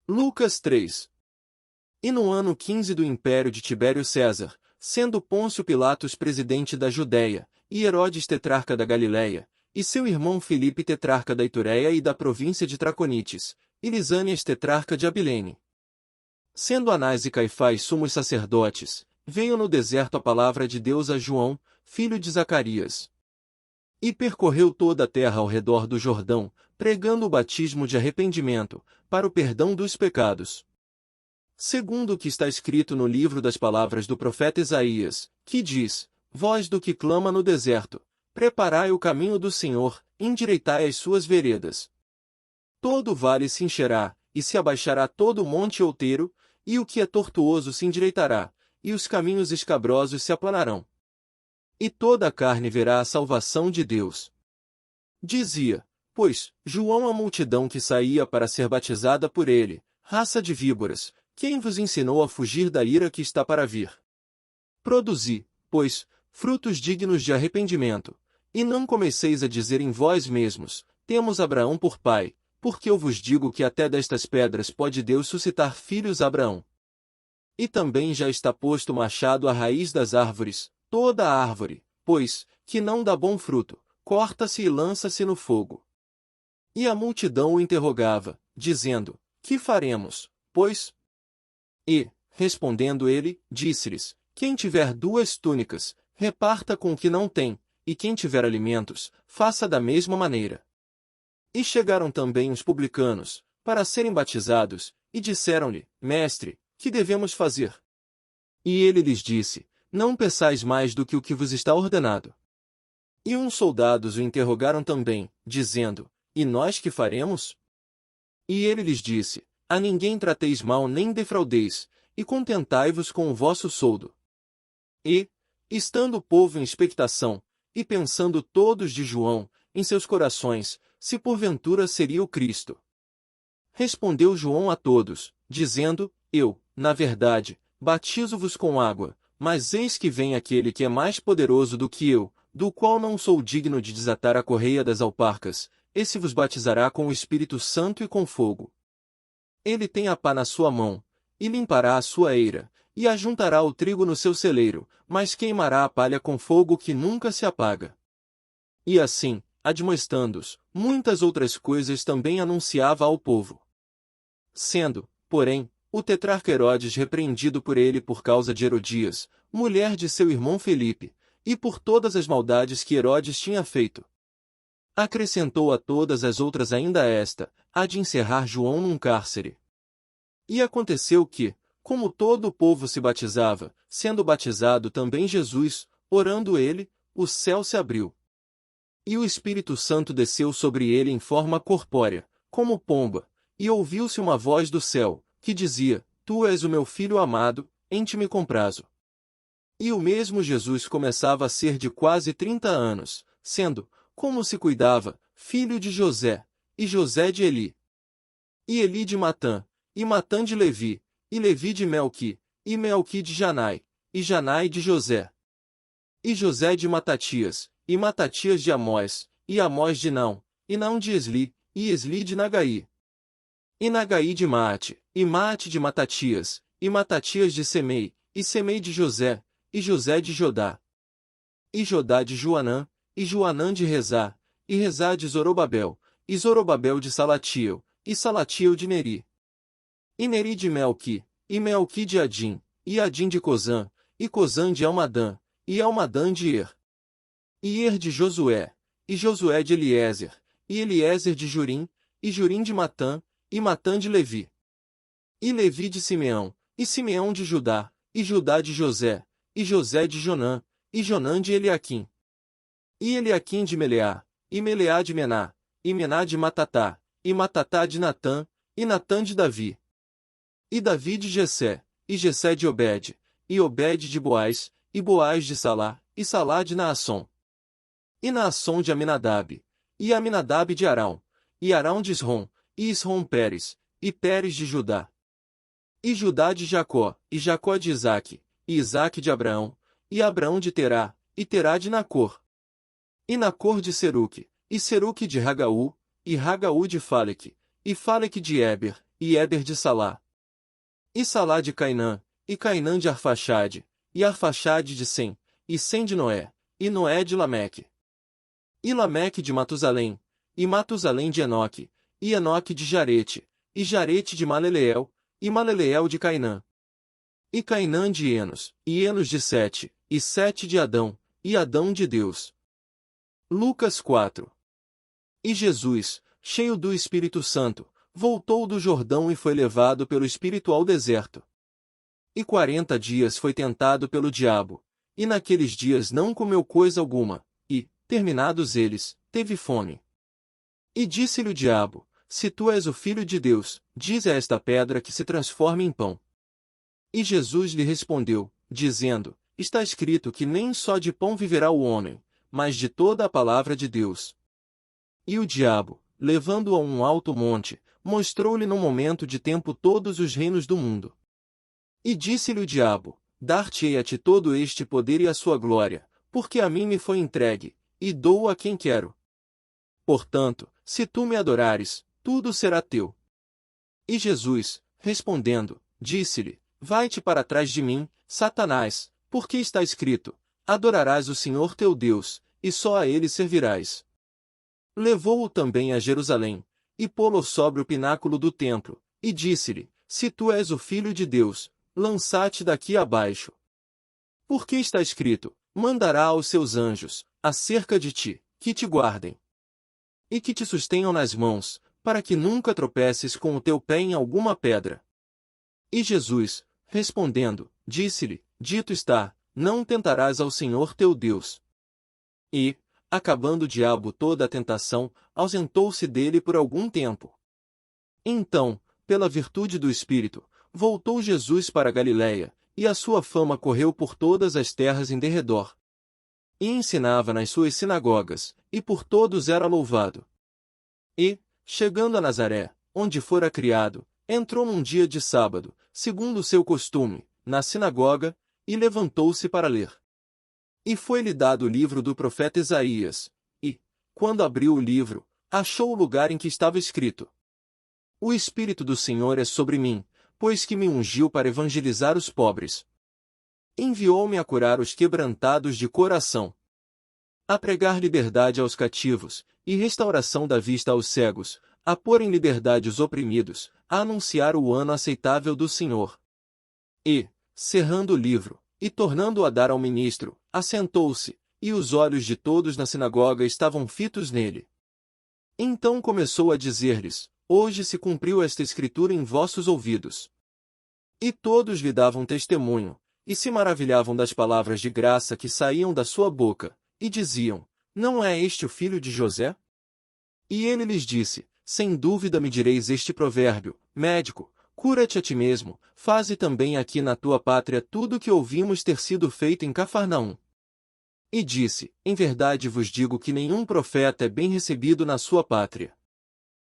Lucas 3. E no ano 15 do império de Tibério César, sendo Pôncio Pilatos presidente da Judéia, e Herodes tetrarca da Galiléia, e seu irmão Filipe tetrarca da Itureia e da província de Traconites, e Lisânias tetrarca de Abilene. Sendo Anás e Caifás sumos sacerdotes, veio no deserto a palavra de Deus a João, filho de Zacarias. E percorreu toda a terra ao redor do Jordão, pregando o batismo de arrependimento, para o perdão dos pecados. Segundo o que está escrito no livro das palavras do profeta Isaías, que diz: Voz do que clama no deserto, preparai o caminho do Senhor, endireitai as suas veredas. Todo vale se encherá, e se abaixará todo o monte outeiro, e o que é tortuoso se endireitará, e os caminhos escabrosos se aplanarão. E toda a carne verá a salvação de Deus. Dizia, pois, João à multidão que saía para ser batizada por ele: Raça de víboras, quem vos ensinou a fugir da ira que está para vir? Produzi, pois, frutos dignos de arrependimento, e não comeceis a dizer em vós mesmos: Temos Abraão por pai, porque eu vos digo que até destas pedras pode Deus suscitar filhos a Abraão. E também já está posto o machado à raiz das árvores. Toda a árvore, pois, que não dá bom fruto, corta-se e lança-se no fogo. E a multidão o interrogava, dizendo: Que faremos, pois? E, respondendo ele, disse-lhes: Quem tiver 2 túnicas, reparta com o que não tem, e quem tiver alimentos, faça da mesma maneira. E chegaram também os publicanos, para serem batizados, e disseram-lhe: Mestre, que devemos fazer? E ele lhes disse: Não peçais mais do que o que vos está ordenado. E uns soldados o interrogaram também, dizendo: E nós que faremos? E ele lhes disse: A ninguém trateis mal nem defraudeis, e contentai-vos com o vosso soldo. E, estando o povo em expectação, e pensando todos de João, em seus corações, se porventura seria o Cristo. Respondeu João a todos, dizendo: Eu, na verdade, batizo-vos com água, mas eis que vem aquele que é mais poderoso do que eu, do qual não sou digno de desatar a correia das alparcas, esse vos batizará com o Espírito Santo e com fogo. Ele tem a pá na sua mão, e limpará a sua eira, e ajuntará o trigo no seu celeiro, mas queimará a palha com fogo que nunca se apaga. E assim, admoestando-os, muitas outras coisas também anunciava ao povo. Sendo, porém, o tetrarca Herodes repreendido por ele por causa de Herodias, mulher de seu irmão Filipe, e por todas as maldades que Herodes tinha feito. Acrescentou a todas as outras ainda esta, a de encerrar João num cárcere. E aconteceu que, como todo o povo se batizava, sendo batizado também Jesus, orando ele, o céu se abriu. E o Espírito Santo desceu sobre ele em forma corpórea, como pomba, e ouviu-se uma voz do céu, que dizia: Tu és o meu filho amado, em ti me comprazo. E o mesmo Jesus começava a ser de quase 30 anos, sendo, como se cuidava, filho de José, e José de Eli. E Eli de Matã, e Matã de Levi, e Levi de Melqui, e Melqui de Janai, e Janai de José. E José de Matatias, e Matatias de Amós, e Amós de Naum, e Naum de Esli, e Esli de Nagai. E Nagai de Maate, e Maate de Matatias, e Matatias de Semei, e Semei de José, e José de Jodá. E Jodá de Joanã, e Joanã de Rezá, e Rezá de Zorobabel, e Zorobabel de Salatiel, e Salatiel de Neri. E Neri de Melqui, e Melqui de Adim, e Adim de Cozã, e Cozã de Almadã, e Almadã de Er. E Er de Josué, e Josué de Eliezer, e Eliezer de Jurim, e Jurim de Matã, e Matã de Levi. E Levi de Simeão, e Simeão de Judá, e Judá de José, e José de Jonã, e Jonã de Eliaquim. E Eliaquim de Meleá, e Meleá de Mená, e Mená de Matatá, e Matatá de Natã, e Natã de Davi. E Davi de Jessé, e Jessé de Obed, e Obed de Boaz, e Boaz de Salá, e Salá de Naasson. E Naasson de Aminadab, e Aminadab de Arão, e Arão de Isrom, e Isrom Pérez, e Pérez de Judá. E Judá de Jacó, e Jacó de Isaque, e Isaque de Abraão, e Abraão de Terá, e Terá de Nacor. E Nacor de Seruque, e Seruque de Ragaú, e Ragaú de Faleque, e Faleque de Éber, e Éder de Salá, e Salá de Cainã, e Cainã de Arfaxade, e Arfaxade de Sem, e Sem de Noé, e Noé de Lameque, e Lameque de Matusalém, e Matusalém de Enoque, e Enoque de Jarete, e Jarete de Maleleel, e Maleleel de Cainã, e Cainã de Enos, e Enos de Sete, e Sete de Adão, e Adão de Deus. Lucas 4. E Jesus, cheio do Espírito Santo, voltou do Jordão e foi levado pelo Espírito ao deserto. E 40 dias foi tentado pelo diabo, e naqueles dias não comeu coisa alguma, e, terminados eles, teve fome. E disse-lhe o diabo: Se tu és o Filho de Deus, dize a esta pedra que se transforme em pão. E Jesus lhe respondeu, dizendo: Está escrito que nem só de pão viverá o homem, mas de toda a palavra de Deus. E o diabo, levando-o a um alto monte, mostrou-lhe num momento de tempo todos os reinos do mundo. E disse-lhe o diabo: Dar-te-ei a ti todo este poder e a sua glória, porque a mim me foi entregue, e dou-o a quem quero. Portanto, se tu me adorares, tudo será teu. E Jesus, respondendo, disse-lhe: Vai-te para trás de mim, Satanás, porque está escrito: Adorarás o Senhor teu Deus, e só a ele servirás. Levou-o também a Jerusalém, e pô-lo sobre o pináculo do templo, e disse-lhe: Se tu és o Filho de Deus, lança-te daqui abaixo. Porque está escrito: Mandará aos seus anjos, acerca de ti, que te guardem, e que te sustenham nas mãos, para que nunca tropeces com o teu pé em alguma pedra. E Jesus, respondendo, disse-lhe: Dito está, não tentarás ao Senhor teu Deus. E, acabando o diabo toda a tentação, ausentou-se dele por algum tempo. Então, pela virtude do Espírito, voltou Jesus para Galiléia, e a sua fama correu por todas as terras em derredor. E ensinava nas suas sinagogas, e por todos era louvado. E, chegando a Nazaré, onde fora criado, entrou num dia de sábado, segundo o seu costume, na sinagoga, e levantou-se para ler. E foi-lhe dado o livro do profeta Isaías, e, quando abriu o livro, achou o lugar em que estava escrito: O Espírito do Senhor é sobre mim, pois que me ungiu para evangelizar os pobres. Enviou-me a curar os quebrantados de coração, a pregar liberdade aos cativos, e restauração da vista aos cegos, a pôr em liberdade os oprimidos, a anunciar o ano aceitável do Senhor. E, cerrando o livro, e tornando-o a dar ao ministro, assentou-se, e os olhos de todos na sinagoga estavam fitos nele. Então começou a dizer-lhes: Hoje se cumpriu esta escritura em vossos ouvidos. E todos lhe davam testemunho, e se maravilhavam das palavras de graça que saíam da sua boca, e diziam: Não é este o filho de José? E ele lhes disse: Sem dúvida me direis este provérbio: Médico, cura-te a ti mesmo, faze também aqui na tua pátria tudo o que ouvimos ter sido feito em Cafarnaum. E disse: Em verdade vos digo que nenhum profeta é bem recebido na sua pátria.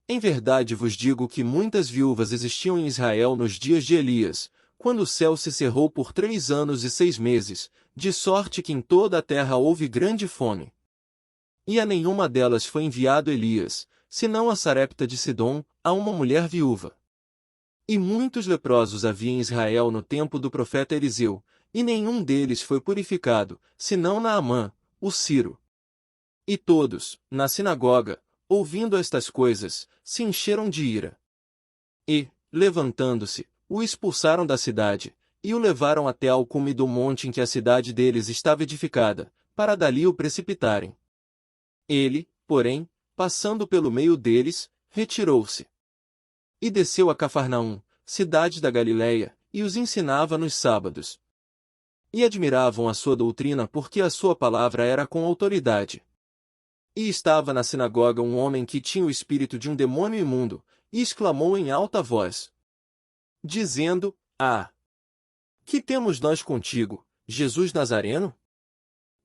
Em verdade vos digo que muitas viúvas existiam em Israel nos dias de Elias, quando o céu se cerrou por 3 anos e 6 meses, de sorte que em toda a terra houve grande fome. E a nenhuma delas foi enviado Elias, senão a Sarepta de Sidom, a uma mulher viúva. E muitos leprosos havia em Israel no tempo do profeta Eliseu, e nenhum deles foi purificado, senão Naamã, o Ciro. E todos, na sinagoga, ouvindo estas coisas, se encheram de ira. E, levantando-se, o expulsaram da cidade, e o levaram até ao cume do monte em que a cidade deles estava edificada, para dali o precipitarem. Ele, porém, passando pelo meio deles, retirou-se. E desceu a Cafarnaum, cidade da Galiléia, e os ensinava nos sábados. E admiravam a sua doutrina porque a sua palavra era com autoridade. E estava na sinagoga um homem que tinha o espírito de um demônio imundo, e exclamou em alta voz, dizendo: Ah! Que temos nós contigo, Jesus Nazareno?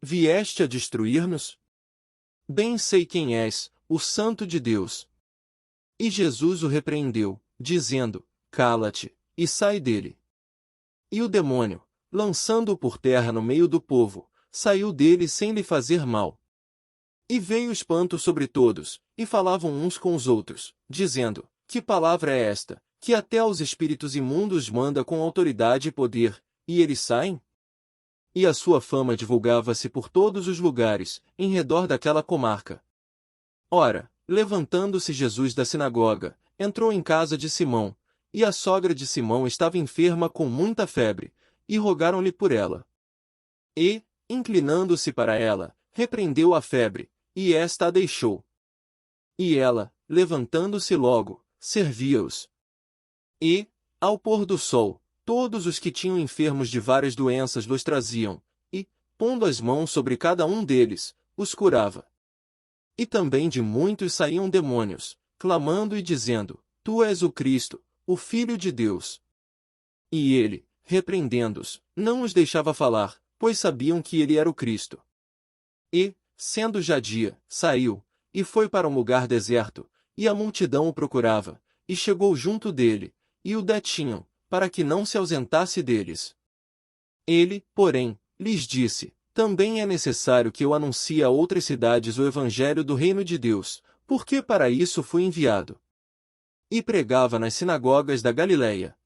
Vieste a destruir-nos? Bem sei quem és, o Santo de Deus. E Jesus o repreendeu, dizendo: Cala-te, e sai dele. E o demônio, lançando-o por terra no meio do povo, saiu dele sem lhe fazer mal. E veio espanto sobre todos, e falavam uns com os outros, dizendo: Que palavra é esta, que até aos espíritos imundos manda com autoridade e poder, e eles saem? E a sua fama divulgava-se por todos os lugares, em redor daquela comarca. Ora, levantando-se Jesus da sinagoga, entrou em casa de Simão, e a sogra de Simão estava enferma com muita febre, e rogaram-lhe por ela. E, inclinando-se para ela, repreendeu a febre, e esta a deixou. E ela, levantando-se logo, servia-os. E, ao pôr do sol, todos os que tinham enfermos de várias doenças los traziam, e, pondo as mãos sobre cada um deles, os curava. E também de muitos saíam demônios, clamando e dizendo: Tu és o Cristo, o Filho de Deus. E ele, repreendendo-os, não os deixava falar, pois sabiam que ele era o Cristo. E, sendo já dia, saiu, e foi para um lugar deserto, e a multidão o procurava, e chegou junto dele, e o detinham, para que não se ausentasse deles. Ele, porém, lhes disse: Também é necessário que eu anuncie a outras cidades o evangelho do reino de Deus, porque para isso fui enviado. E pregava nas sinagogas da Galileia,